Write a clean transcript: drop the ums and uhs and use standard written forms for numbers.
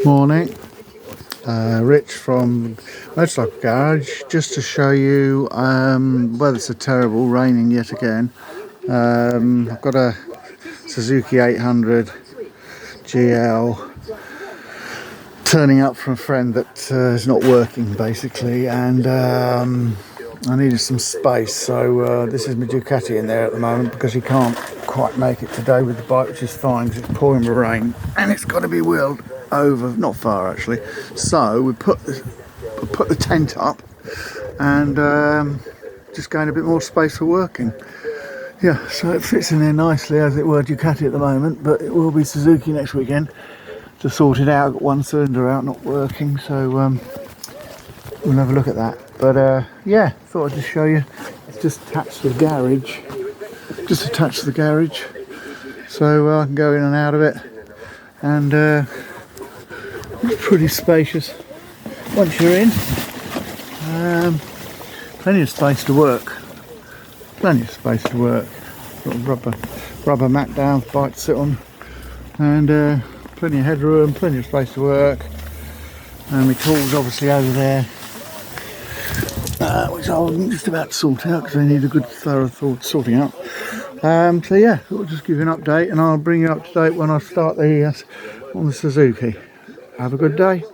Morning, Rich from Motorcycle Garage. Just to show you, weather's so terrible, raining yet again. I've got a Suzuki 800 GL turning up from a friend that is not working basically, and I needed some space, so this is my Ducati in there at the moment because he can't quite make it today with the bike, which is fine because it's pouring with rain and it's got to be wheeled over, not far actually. So we put the tent up and just gain a bit more space for working. Yeah, so it fits in there nicely, as it were Ducati at the moment, but it will be Suzuki next weekend to sort it out. I've got one cylinder out not working, so we'll have a look at that. But yeah, thought I'd just show you. It's just attached to the garage. Just attached to the garage, so I can go in and out of it, and it's pretty spacious once you're in. Plenty of space to work. Plenty of space to work. Got a rubber mat down, bike to sit on, and plenty of headroom, plenty of space to work. And my tools obviously over there, which I'm just about to sort out because they need a good thorough sorting out. So yeah, I'll just give you an update, and I'll bring you up to date when I start on the Suzuki. Have a good day.